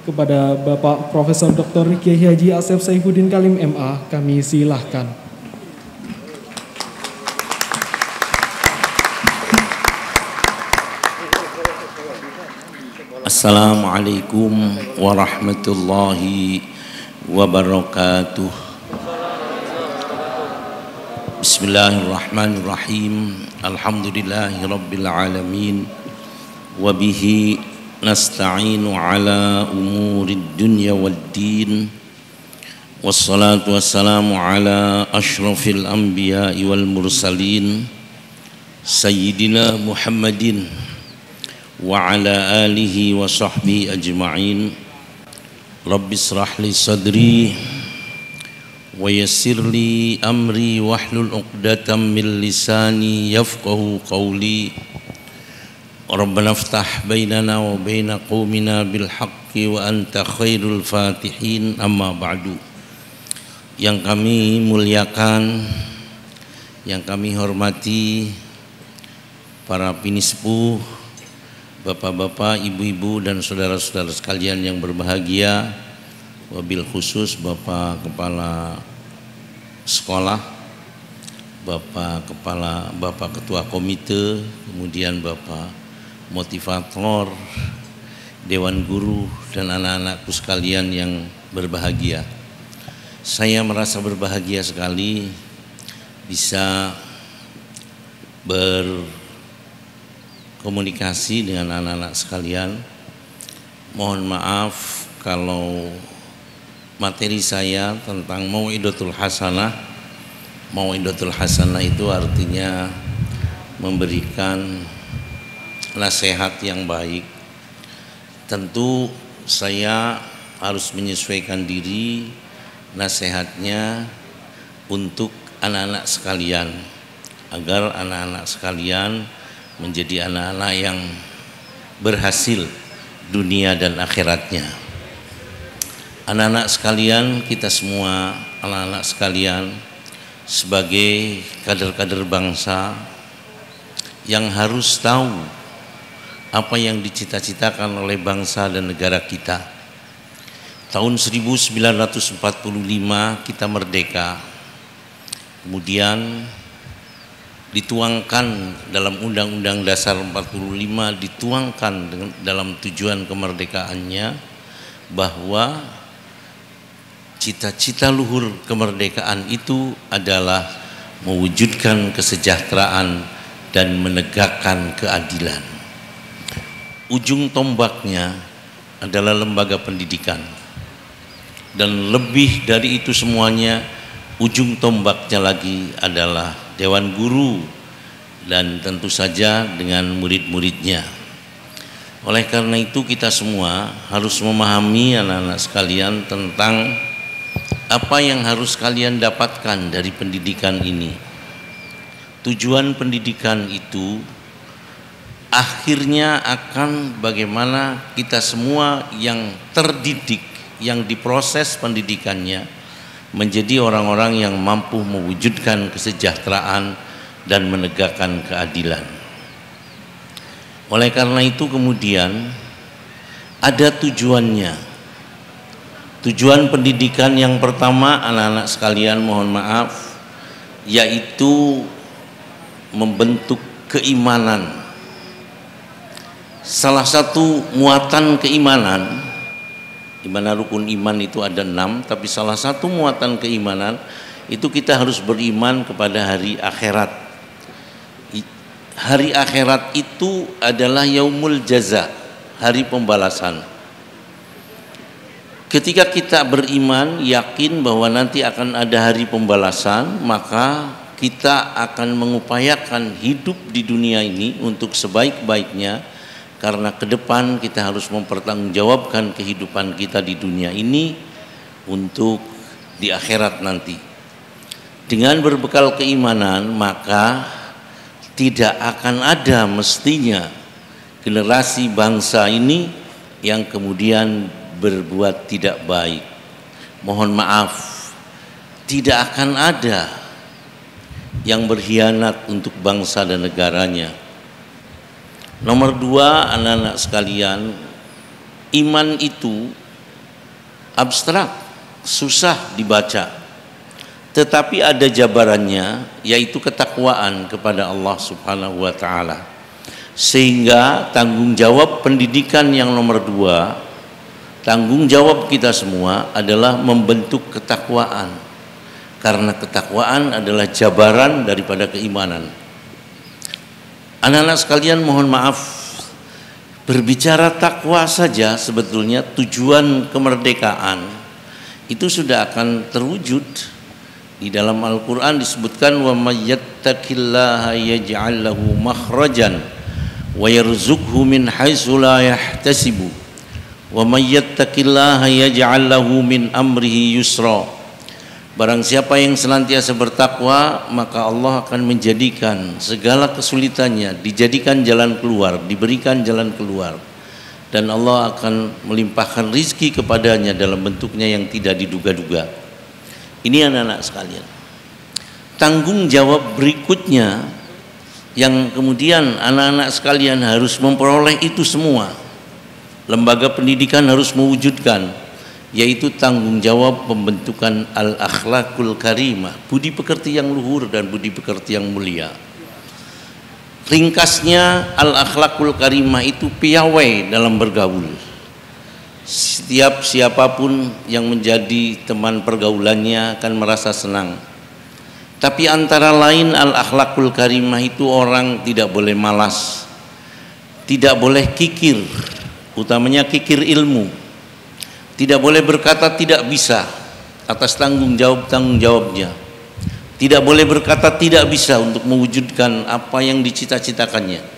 kepada Bapak Profesor Dr. Kiai Haji Asep Saifuddin Kalim MA, kami silahkan. Assalamualaikum warahmatullahi wabarakatuh. Bismillahirrahmanirrahim. Alhamdulillahi rabbil alamin. Wabihi nasta'inu ala umurid dunya waddin. Wassalatu wassalamu ala ashrafil anbiya'i wal mursalin Sayyidina Muhammadin wa ala alihi wa sahbihi ajma'in. Rabbi israh li sadri wa yassir li amri wahlul 'uqdatam min lisani yafqahu qawli. Rabbana iftah bainana wa baina qaumina bil haqqi wa anta khairul fatihin. Amma ba'du. Yang kami muliakan, yang kami hormati para pinispuh, bapak-bapak, ibu-ibu dan saudara-saudara sekalian yang berbahagia, wabil khusus Bapak Kepala Sekolah, Bapak Ketua Komite, kemudian Bapak Motivator, Dewan Guru dan anak-anakku sekalian yang berbahagia. Saya merasa berbahagia sekali bisa komunikasi dengan anak-anak sekalian. Mohon maaf kalau materi saya tentang Mau'idatul Hasanah. Mau'idatul Hasanah itu artinya memberikan nasihat yang baik. Tentu saya harus menyesuaikan diri nasihatnya untuk anak-anak sekalian, agar anak-anak sekalian menjadi anak-anak yang berhasil dunia dan akhiratnya. Anak-anak sekalian, kita semua anak-anak sekalian sebagai kader-kader bangsa yang harus tahu apa yang dicita-citakan oleh bangsa dan negara kita. Tahun 1945 kita merdeka, kemudian dituangkan dalam Undang-Undang Dasar 45, dituangkan dalam tujuan kemerdekaannya bahwa cita-cita luhur kemerdekaan itu adalah mewujudkan kesejahteraan dan menegakkan keadilan. Ujung tombaknya adalah lembaga pendidikan, dan lebih dari itu semuanya, ujung tombaknya lagi adalah Dewan Guru dan tentu saja dengan murid-muridnya. Oleh karena itu kita semua harus memahami anak-anak sekalian tentang apa yang harus kalian dapatkan dari pendidikan ini. Tujuan pendidikan itu akhirnya akan bagaimana kita semua yang terdidik, yang diproses pendidikannya, menjadi orang-orang yang mampu mewujudkan kesejahteraan dan menegakkan keadilan. Oleh karena itu kemudian ada tujuannya. Tujuan pendidikan yang pertama, anak-anak sekalian mohon maaf, yaitu membentuk keimanan. Salah satu muatan keimanan, di mana rukun iman itu ada 6, tapi salah satu muatan keimanan itu kita harus beriman kepada hari akhirat. Hari akhirat itu adalah yaumul jaza, hari pembalasan. Ketika kita beriman, yakin bahwa nanti akan ada hari pembalasan, maka kita akan mengupayakan hidup di dunia ini untuk sebaik-baiknya. Karena ke depan kita harus mempertanggungjawabkan kehidupan kita di dunia ini untuk di akhirat nanti. Dengan berbekal keimanan, maka tidak akan ada mestinya generasi bangsa ini yang kemudian berbuat tidak baik. Mohon maaf, tidak akan ada yang berkhianat untuk bangsa dan negaranya. Nomor 2, anak-anak sekalian, iman itu abstrak, susah dibaca. Tetapi ada jabarannya, yaitu ketakwaan kepada Allah Subhanahu wa taala. Sehingga tanggung jawab pendidikan yang nomor 2, tanggung jawab kita semua adalah membentuk ketakwaan. Karena ketakwaan adalah jabaran daripada keimanan. Anak-anak sekalian, mohon maaf, berbicara takwa saja sebetulnya tujuan kemerdekaan itu sudah akan terwujud. Di dalam Al-Quran disebutkan, wa may yattaqillaha yaj'al lahu makhrajan wa yarzuqhu min haitsu la yahtasibu wa may yattaqillaha yaj'al lahu min amrihi yusra. Barang siapa yang senantiasa bertakwa, maka Allah akan menjadikan segala kesulitannya dijadikan jalan keluar, diberikan jalan keluar, dan Allah akan melimpahkan rizki kepadanya dalam bentuknya yang tidak diduga-duga. Ini anak-anak sekalian, tanggung jawab berikutnya yang kemudian anak-anak sekalian harus memperoleh itu semua. Lembaga pendidikan harus mewujudkan, yaitu tanggung jawab pembentukan al-akhlakul karimah, budi pekerti yang luhur dan budi pekerti yang mulia. Ringkasnya, al-akhlakul karimah itu piawai dalam bergaul. Setiap siapapun yang menjadi teman pergaulannya akan merasa senang. Tapi antara lain al-akhlakul karimah itu orang tidak boleh malas, tidak boleh kikir, utamanya kikir ilmu. Tidak boleh berkata tidak bisa atas tanggung jawabnya. Tidak boleh berkata tidak bisa untuk mewujudkan apa yang dicita-citakannya.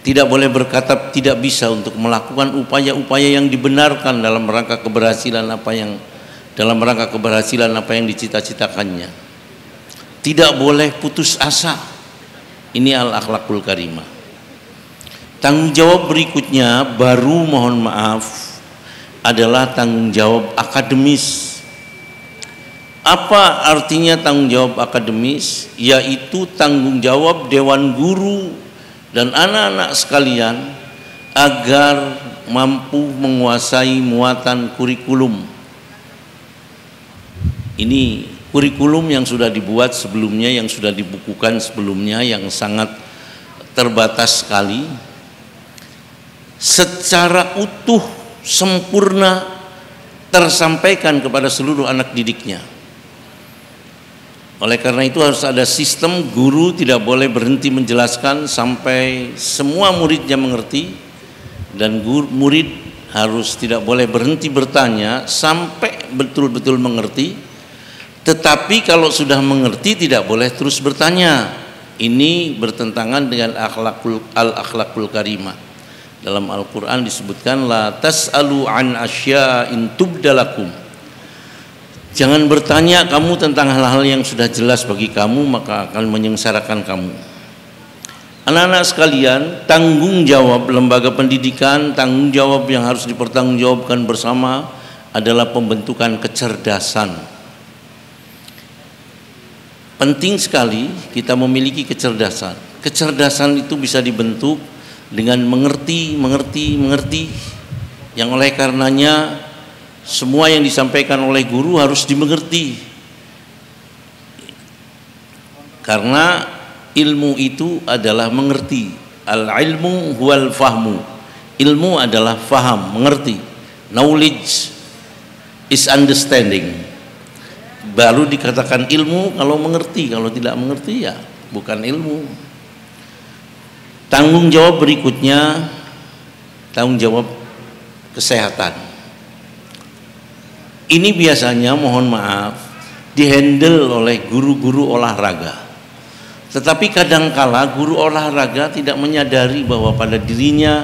Tidak boleh berkata tidak bisa untuk melakukan upaya-upaya yang dibenarkan dalam rangka keberhasilan apa yang dicita-citakannya. Tidak boleh putus asa. Ini al-akhlakul karimah. Tanggung jawab berikutnya, baru mohon maaf, adalah tanggung jawab akademis. Apa artinya tanggung jawab akademis? Yaitu tanggung jawab dewan guru dan anak-anak sekalian agar mampu menguasai muatan kurikulum. Ini kurikulum yang sudah dibuat sebelumnya, yang sudah dibukukan sebelumnya, yang sangat terbatas sekali. Secara utuh, sempurna tersampaikan kepada seluruh anak didiknya. Oleh karena itu harus ada sistem, guru tidak boleh berhenti menjelaskan sampai semua muridnya mengerti, dan murid harus tidak boleh berhenti bertanya sampai betul-betul mengerti. Tetapi kalau sudah mengerti tidak boleh terus bertanya. Ini bertentangan dengan al-akhlakul karimah. Dalam Al-Quran disebutkan, la tas'alu an asya'in tubdalakum. Jangan bertanya kamu tentang hal-hal yang sudah jelas bagi kamu, maka akan menyengsarakan kamu. Anak-anak sekalian, tanggung jawab lembaga pendidikan, tanggung jawab yang harus dipertanggungjawabkan bersama adalah pembentukan kecerdasan. Penting sekali kita memiliki kecerdasan. Kecerdasan itu bisa dibentuk dengan mengerti. Yang oleh karenanya semua yang disampaikan oleh guru harus dimengerti. Karena ilmu itu adalah mengerti. Al-ilmu huwal fahmu. Ilmu adalah faham, mengerti. Knowledge is understanding. Baru dikatakan ilmu kalau mengerti. Kalau tidak mengerti ya bukan ilmu. Tanggung jawab berikutnya, tanggung jawab kesehatan. Ini biasanya mohon maaf dihandle oleh guru-guru olahraga. Tetapi kadangkala guru olahraga tidak menyadari bahwa pada dirinya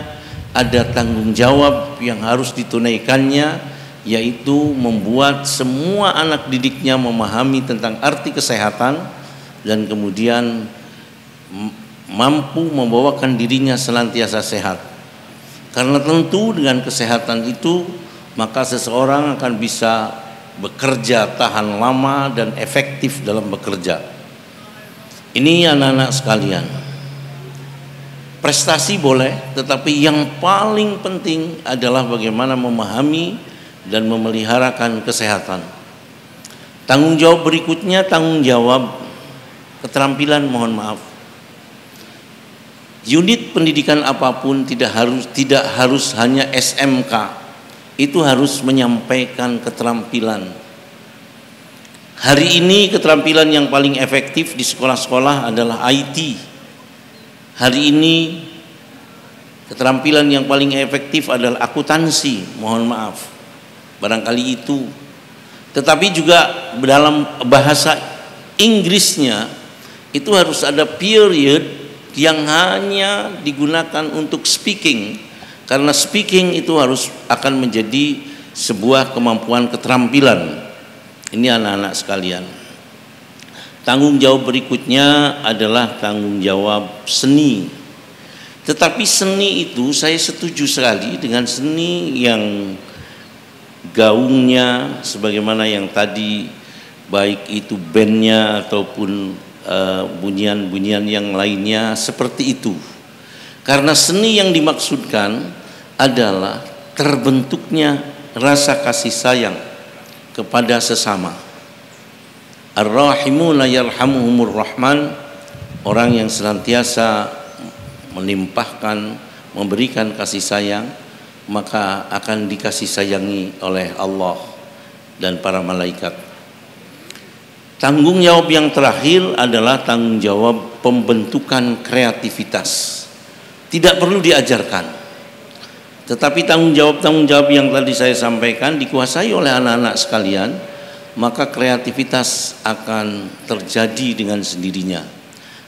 ada tanggung jawab yang harus ditunaikannya, yaitu membuat semua anak didiknya memahami tentang arti kesehatan dan kemudian mampu membawakan dirinya senantiasa sehat. Karena tentu dengan kesehatan itu maka seseorang akan bisa bekerja tahan lama dan efektif dalam bekerja. Ini anak-anak sekalian, prestasi boleh, tetapi yang paling penting adalah bagaimana memahami dan memeliharakan kesehatan. Tanggung jawab berikutnya tanggung jawab keterampilan, mohon maaf. Unit pendidikan apapun tidak harus hanya SMK. Itu harus menyampaikan keterampilan. Hari ini keterampilan yang paling efektif di sekolah-sekolah adalah IT. Hari ini keterampilan yang paling efektif adalah akuntansi, mohon maaf. Barangkali itu. Tetapi juga dalam bahasa Inggrisnya itu harus ada period yang hanya digunakan untuk speaking, karena speaking itu akan menjadi sebuah kemampuan keterampilan. Ini anak-anak sekalian. Tanggung jawab berikutnya adalah tanggung jawab seni. Tetapi seni itu saya setuju sekali dengan seni yang gaungnya sebagaimana yang tadi, baik itu bandnya ataupun bunyian-bunyian yang lainnya seperti itu. Karena seni yang dimaksudkan adalah terbentuknya rasa kasih sayang kepada sesama. Ar-rahimuna yarhamuhumur rahman, orang yang senantiasa melimpahkan, memberikan kasih sayang, maka akan dikasih sayangi oleh Allah dan para malaikat. Tanggung jawab yang terakhir adalah tanggung jawab pembentukan kreativitas. Tidak perlu diajarkan, tetapi tanggung jawab yang tadi saya sampaikan dikuasai oleh anak-anak sekalian, maka kreativitas akan terjadi dengan sendirinya.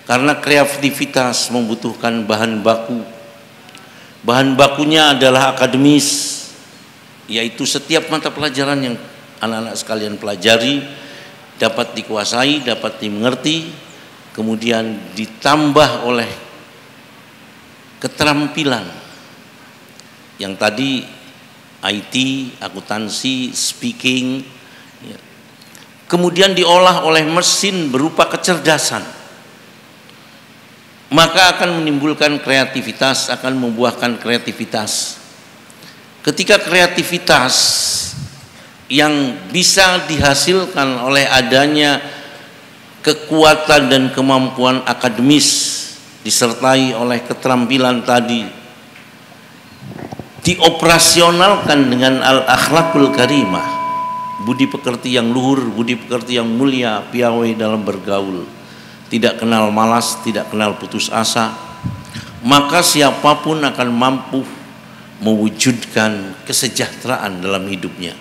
Karena kreativitas membutuhkan bahan baku. Bahan bakunya adalah akademis, yaitu setiap mata pelajaran yang anak-anak sekalian pelajari dapat dikuasai, dapat dimengerti, kemudian ditambah oleh keterampilan yang tadi IT, akuntansi, speaking, kemudian diolah oleh mesin berupa kecerdasan. Maka akan menimbulkan kreativitas, akan membuahkan kreativitas. Ketika kreativitas yang bisa dihasilkan oleh adanya kekuatan dan kemampuan akademis disertai oleh keterampilan tadi, dioperasionalkan dengan al-akhlakul karimah, budi pekerti yang luhur, budi pekerti yang mulia, piawai dalam bergaul, tidak kenal malas, tidak kenal putus asa, maka siapapun akan mampu mewujudkan kesejahteraan dalam hidupnya.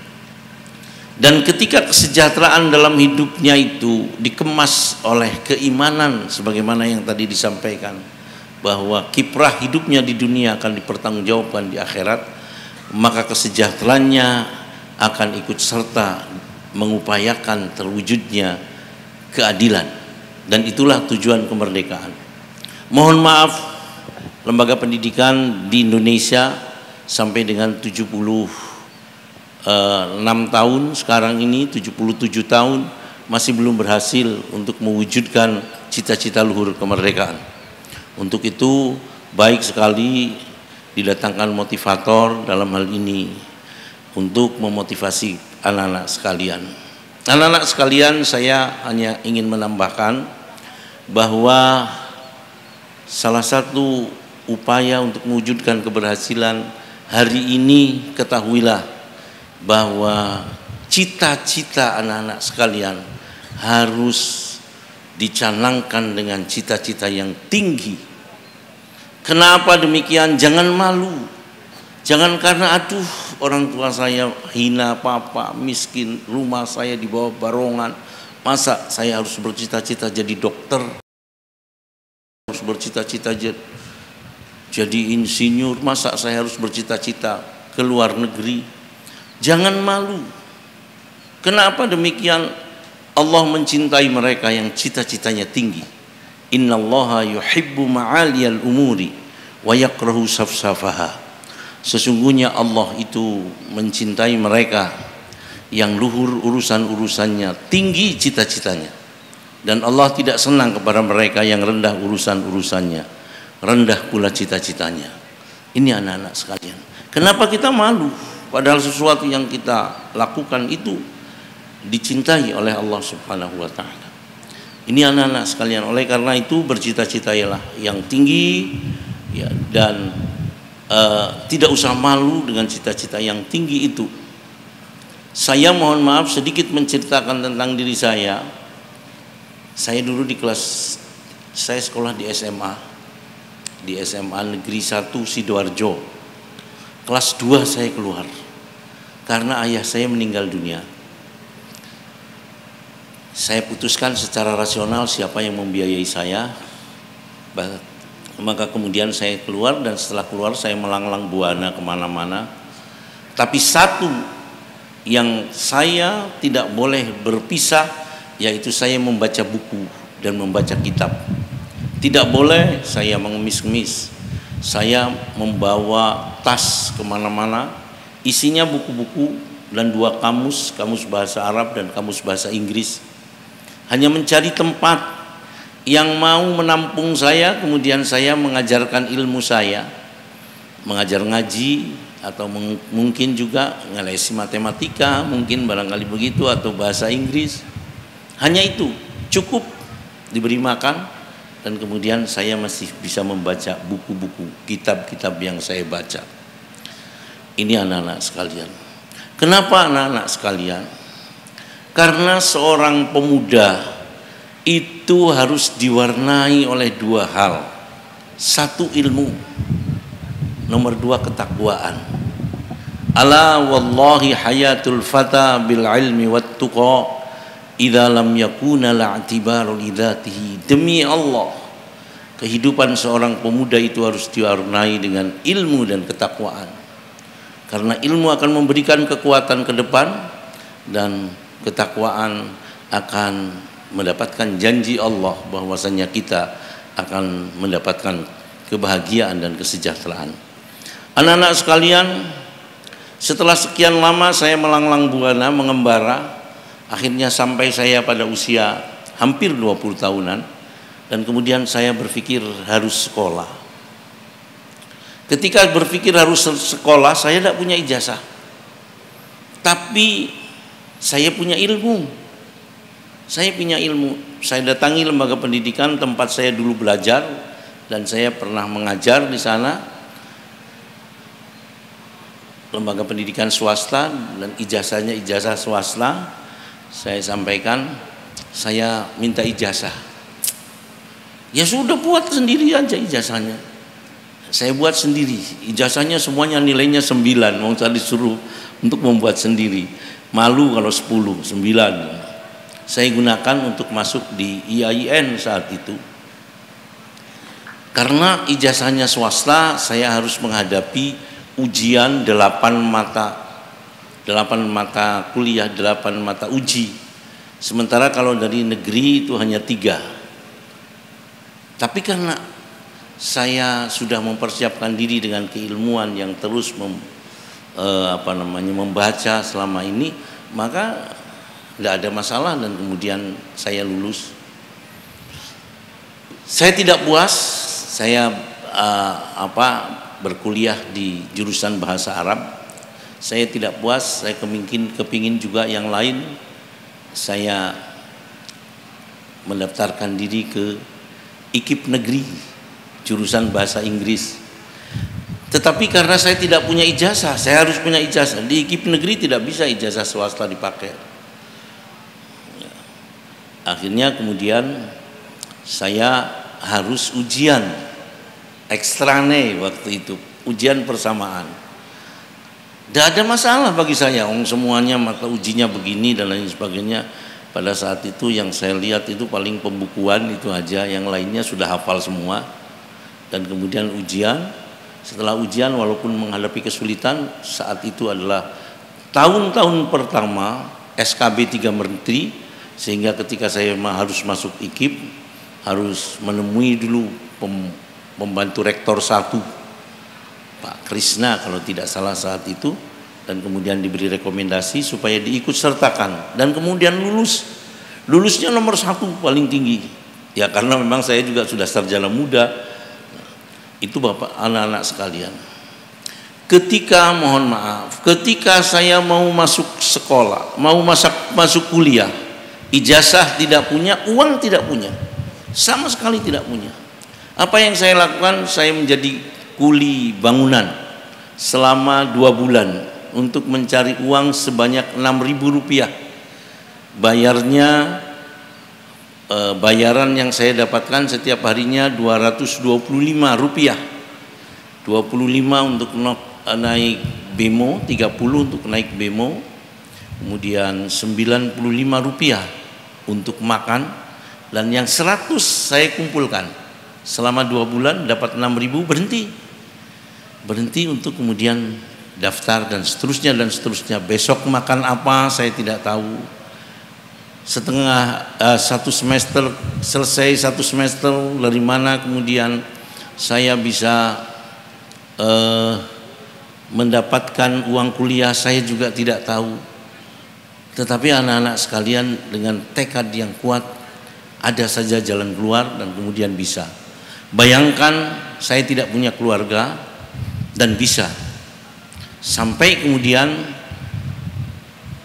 Dan ketika kesejahteraan dalam hidupnya itu dikemas oleh keimanan, sebagaimana yang tadi disampaikan, bahwa kiprah hidupnya di dunia akan dipertanggungjawabkan di akhirat, maka kesejahteraannya akan ikut serta mengupayakan terwujudnya keadilan. Dan itulah tujuan kemerdekaan. Mohon maaf, lembaga pendidikan di Indonesia sampai dengan 76 tahun sekarang ini, 77 tahun masih belum berhasil untuk mewujudkan cita-cita luhur kemerdekaan. Untuk itu baik sekali didatangkan motivator dalam hal ini untuk memotivasi anak-anak sekalian. Anak-anak sekalian, saya hanya ingin menambahkan bahwa salah satu upaya untuk mewujudkan keberhasilan hari ini, ketahuilah bahwa cita-cita anak-anak sekalian harus dicanangkan dengan cita-cita yang tinggi. Kenapa demikian? Jangan malu. Jangan karena aduh orang tua saya hina, papa miskin, rumah saya di bawah barongan, masa saya harus bercita-cita jadi dokter, harus bercita-cita jadi insinyur, masa saya harus bercita-cita ke luar negeri. Jangan malu. Kenapa demikian? Allah mencintai mereka yang cita-citanya tinggi. Innallaha yuhibbu ma'aliyal umuri wa yakrahu safsafaha. Sesungguhnya Allah itu mencintai mereka yang luhur urusan-urusannya, tinggi cita-citanya. Dan Allah tidak senang kepada mereka yang rendah urusan-urusannya, rendah pula cita-citanya. Ini anak-anak sekalian. Kenapa kita malu? Padahal sesuatu yang kita lakukan itu dicintai oleh Allah Subhanahu wa taala. Ini anak-anak sekalian, oleh karena itu bercita-citailah yang tinggi ya, dan tidak usah malu dengan cita-cita yang tinggi itu. Saya mohon maaf sedikit menceritakan tentang diri saya. Saya dulu saya sekolah di SMA Negeri 1 Sidoarjo. Kelas 2 saya keluar karena ayah saya meninggal dunia. Saya putuskan secara rasional siapa yang membiayai saya. Maka kemudian saya keluar, dan setelah keluar saya melanglang buana kemana-mana. Tapi satu yang saya tidak boleh berpisah, yaitu saya membaca buku dan membaca kitab. Tidak boleh saya mengemis-ngemis. Saya membawa tas kemana-mana, isinya buku-buku dan 2 kamus bahasa Arab dan kamus bahasa Inggris. Hanya mencari tempat yang mau menampung saya, kemudian saya mengajarkan ilmu saya, mengajar ngaji, atau mungkin juga ngelesi matematika, mungkin barangkali begitu, atau bahasa Inggris. Hanya itu cukup diberi makan, dan kemudian saya masih bisa membaca buku-buku, kitab-kitab yang saya baca. Ini anak-anak sekalian. Kenapa anak-anak sekalian? Karena seorang pemuda itu harus diwarnai oleh 2 hal. 1 ilmu, nomor 2 ketakwaan. Ala wallahi hayatul fata bil ilmi wat tuqa idza lam yakuna la'tibaru lidzatihi. Demi Allah, kehidupan seorang pemuda itu harus diwarnai dengan ilmu dan ketakwaan. Karena ilmu akan memberikan kekuatan ke depan, dan ketakwaan akan mendapatkan janji Allah bahwasanya kita akan mendapatkan kebahagiaan dan kesejahteraan. Anak-anak sekalian, setelah sekian lama saya melanglang buana mengembara, akhirnya sampai saya pada usia hampir 20 tahunan, dan kemudian saya berpikir harus sekolah. Ketika berpikir harus sekolah, saya tidak punya ijazah, tapi saya punya ilmu. Saya punya ilmu. Saya datangi lembaga pendidikan tempat saya dulu belajar, dan saya pernah mengajar di sana. Lembaga pendidikan swasta, dan ijazahnya ijazah swasta. Saya sampaikan, saya minta ijazah. Ya sudah, buat sendiri aja ijazahnya. Saya buat sendiri. Ijazahnya semuanya nilainya 9. Mau saya disuruh untuk membuat sendiri. Malu kalau 10, 9. Saya gunakan untuk masuk di IAIN saat itu. Karena ijazahnya swasta, saya harus menghadapi ujian 8 mata kuliah, 8 mata uji. Sementara kalau dari negeri itu hanya 3. Tapi karena saya sudah mempersiapkan diri dengan keilmuan yang terus membaca selama ini, maka tidak ada masalah, dan kemudian saya lulus. Saya tidak puas, saya berkuliah di jurusan bahasa Arab. Saya tidak puas, saya kepingin juga yang lain. Saya mendaftarkan diri ke IKIP negeri jurusan bahasa Inggris. Tetapi karena saya tidak punya ijazah, saya harus punya ijazah. Di IKIP negeri tidak bisa ijazah swasta dipakai. Akhirnya kemudian saya harus ujian ekstrane waktu itu, ujian persamaan. Tidak ada masalah bagi saya, semuanya mata ujinya begini dan lain sebagainya. Pada saat itu yang saya lihat itu paling pembukuan itu aja, yang lainnya sudah hafal semua. Dan kemudian ujian, setelah ujian walaupun menghadapi kesulitan, saat itu adalah tahun-tahun pertama SKB 3 Menteri, sehingga ketika saya harus masuk IKIP, harus menemui dulu pembantu rektor 1, Pak Krisna kalau tidak salah saat itu, dan kemudian diberi rekomendasi supaya diikut sertakan, dan kemudian lulusnya nomor 1 paling tinggi ya, karena memang saya juga sudah sarjana muda. Itu Bapak, anak-anak sekalian. ketika, mohon maaf, ketika saya mau masuk sekolah, mau masuk kuliah, ijazah tidak punya, uang tidak punya, sama sekali tidak punya. Apa yang saya lakukan? Saya menjadi kuli bangunan selama 2 bulan untuk mencari uang sebanyak 6.000 rupiah. Bayaran yang saya dapatkan setiap harinya 225 rupiah. 25 untuk naik bemo, 30 untuk naik bemo, kemudian 95 rupiah untuk makan, dan yang 100 saya kumpulkan selama 2 bulan dapat 6.000, berhenti untuk kemudian daftar dan seterusnya dan seterusnya. Besok makan apa saya tidak tahu. Satu semester selesai, 1 semester dari mana kemudian saya bisa mendapatkan uang kuliah, saya juga tidak tahu. Tetapi anak-anak sekalian, dengan tekad yang kuat, ada saja jalan keluar dan kemudian bisa. Bayangkan saya tidak punya keluarga dan bisa, sampai kemudian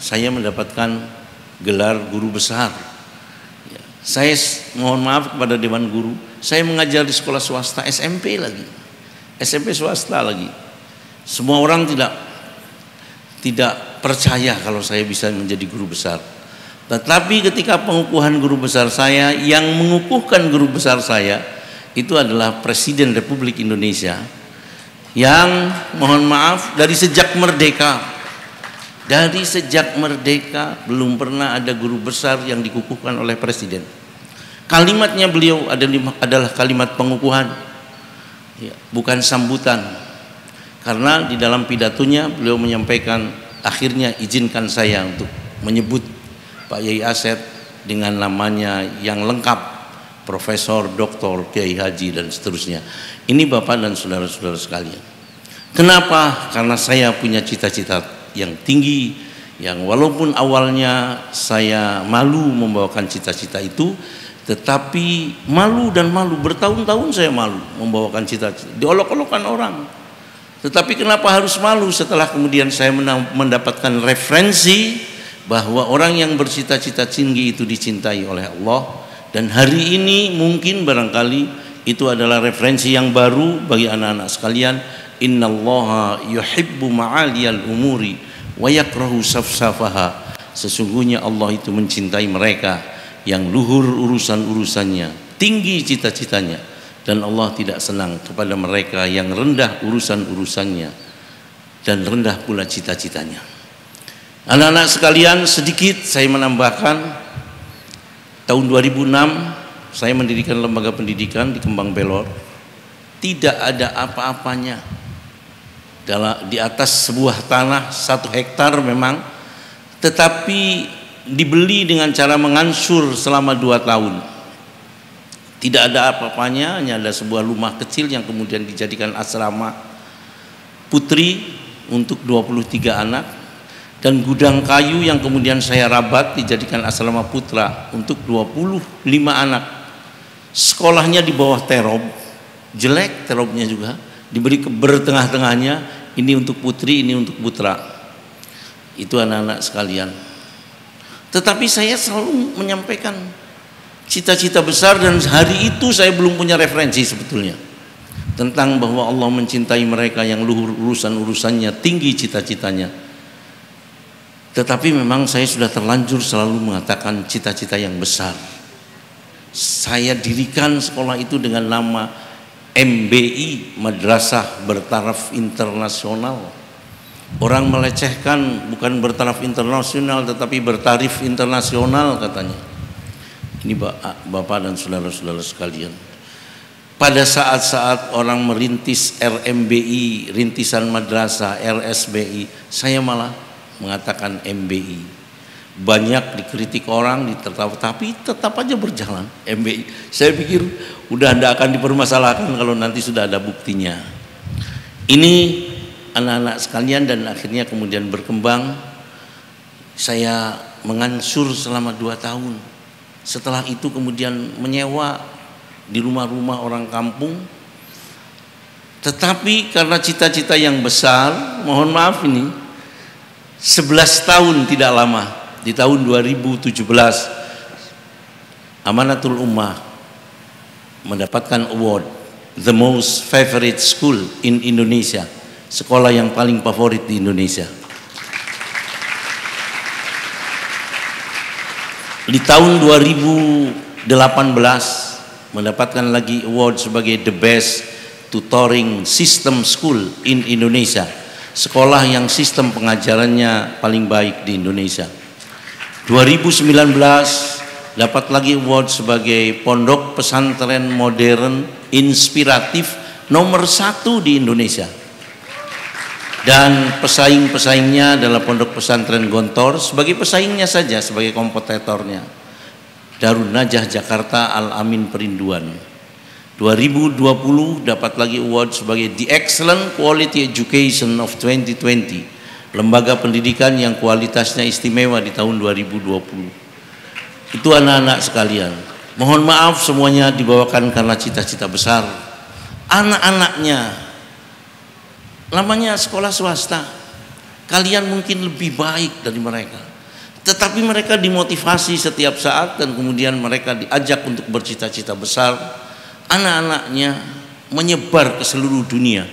saya mendapatkan gelar guru besar. Saya mohon maaf kepada Dewan Guru, saya mengajar di sekolah swasta, SMP swasta lagi. Semua orang tidak percaya kalau saya bisa menjadi guru besar. Tetapi ketika pengukuhan guru besar saya, yang mengukuhkan guru besar saya itu adalah Presiden Republik Indonesia, yang mohon maaf dari sejak merdeka belum pernah ada guru besar yang dikukuhkan oleh presiden. Kalimatnya beliau adalah kalimat pengukuhan, bukan sambutan. Karena di dalam pidatonya beliau menyampaikan, akhirnya izinkan saya untuk menyebut Pak Yai Asep dengan namanya yang lengkap, Profesor Dr. Kiai Haji dan seterusnya. Ini Bapak dan saudara-saudara sekalian. Kenapa? Karena saya punya cita-cita yang tinggi, yang walaupun awalnya saya malu membawakan cita-cita itu, tetapi malu bertahun-tahun saya malu membawakan cita-cita, diolok-olokkan orang. Tetapi kenapa harus malu? Setelah kemudian saya mendapatkan referensi bahwa orang yang bercita-cita tinggi itu dicintai oleh Allah, dan hari ini mungkin barangkali itu adalah referensi yang baru bagi anak-anak sekalian. Innallaha yuhibbu ma'aliyal umuri wa yakrahu safsafaha. Sesungguhnya Allah itu mencintai mereka yang luhur urusan-urusannya, tinggi cita-citanya, dan Allah tidak senang kepada mereka yang rendah urusan-urusannya dan rendah pula cita-citanya. Anak-anak sekalian, sedikit saya menambahkan, tahun 2006 saya mendirikan lembaga pendidikan di Kembang Belor. Tidak ada apa-apanya di atas sebuah tanah 1 hektar memang, tetapi dibeli dengan cara mengansur selama 2 tahun. Tidak ada apa-apanya, hanya ada sebuah rumah kecil yang kemudian dijadikan asrama putri untuk 23 anak, dan gudang kayu yang kemudian saya rabat dijadikan asrama putra untuk 25 anak. Sekolahnya di bawah terob, jelek terobnya juga, diberi keber tengah-tengahnya, ini untuk putri, ini untuk putra. Itu anak-anak sekalian. Tetapi saya selalu menyampaikan cita-cita besar, dan hari itu saya belum punya referensi sebetulnya tentang bahwa Allah mencintai mereka yang luhur urusan-urusannya, tinggi cita-citanya. Tetapi memang saya sudah terlanjur selalu mengatakan cita-cita yang besar. Saya dirikan sekolah itu dengan nama MBI, Madrasah Bertaraf Internasional. Orang melecehkan, bukan bertaraf internasional tetapi bertarif internasional katanya. Ini Bapak dan saudara-saudara sekalian, pada saat-saat orang merintis RMBI, rintisan madrasah, RSBI, saya malah mengatakan MBI. Banyak dikritik orang, ditertawa, tapi tetap aja berjalan MBI. Saya pikir udah tidak akan dipermasalahkan kalau nanti sudah ada buktinya. Ini anak-anak sekalian, dan akhirnya kemudian berkembang. Saya mengansur selama 2 tahun. Setelah itu kemudian menyewa di rumah-rumah orang kampung. Tetapi karena cita-cita yang besar, mohon maaf ini 11 tahun tidak lama, di tahun 2017 Amanatul Ummah mendapatkan award the most favorite school in Indonesia, sekolah yang paling favorit di Indonesia. Di tahun 2018 mendapatkan lagi award sebagai the best tutoring system school in Indonesia, sekolah yang sistem pengajarannya paling baik di Indonesia. 2019 dapat lagi award sebagai pondok pesantren modern inspiratif nomor 1 di Indonesia. Dan pesaing-pesaingnya adalah Pondok Pesantren Gontor sebagai pesaingnya saja, sebagai kompetitornya Darun Najah Jakarta Al Amin Perinduan. 2020 dapat lagi award sebagai The Excellent Quality Education of 2020, lembaga pendidikan yang kualitasnya istimewa di tahun 2020. Itu anak-anak sekalian, mohon maaf semuanya dibawakan karena cita-cita besar. Anak-anaknya namanya sekolah swasta, kalian mungkin lebih baik dari mereka, tetapi mereka dimotivasi setiap saat dan kemudian mereka diajak untuk bercita-cita besar. Anak-anaknya menyebar ke seluruh dunia,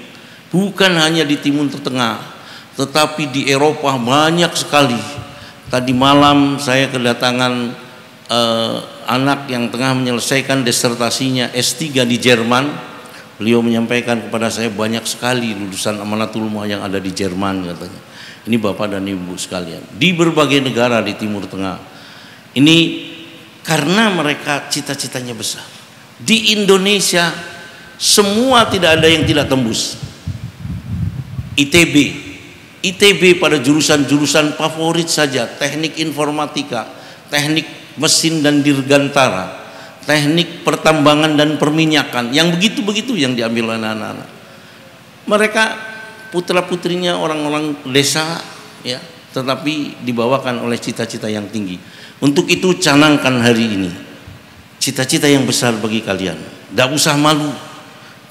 bukan hanya di Timur Tengah, tetapi di Eropa banyak sekali. Tadi malam saya kedatangan anak yang tengah menyelesaikan disertasinya S3 di Jerman. Beliau menyampaikan kepada saya banyak sekali lulusan Amanatul Ummah yang ada di Jerman, katanya. Ini Bapak dan Ibu sekalian, di berbagai negara di Timur Tengah. Ini karena mereka cita-citanya besar. Di Indonesia semua tidak ada yang tidak tembus. ITB pada jurusan-jurusan favorit saja, teknik informatika, teknik mesin dan dirgantara, teknik pertambangan dan perminyakan, yang begitu-begitu yang diambil oleh anak-anak. Mereka putra-putrinya orang-orang desa, ya, tetapi dibawakan oleh cita-cita yang tinggi. Untuk itu canangkan hari ini cita-cita yang besar bagi kalian. Tidak usah malu,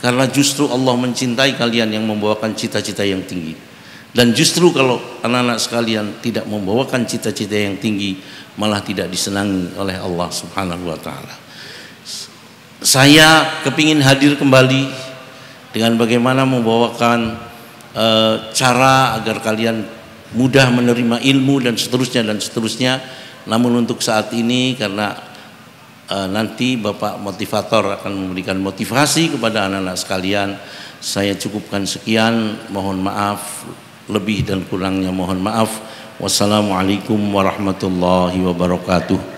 karena justru Allah mencintai kalian yang membawakan cita-cita yang tinggi. Dan justru kalau anak-anak sekalian tidak membawakan cita-cita yang tinggi, malah tidak disenangi oleh Allah Subhanahu wa Ta'ala. Saya kepingin hadir kembali dengan bagaimana membawakan cara agar kalian mudah menerima ilmu dan seterusnya. Namun untuk saat ini, karena nanti Bapak motivator akan memberikan motivasi kepada anak-anak sekalian, saya cukupkan sekian. Mohon maaf, lebih dan kurangnya mohon maaf. Wassalamualaikum warahmatullahi wabarakatuh.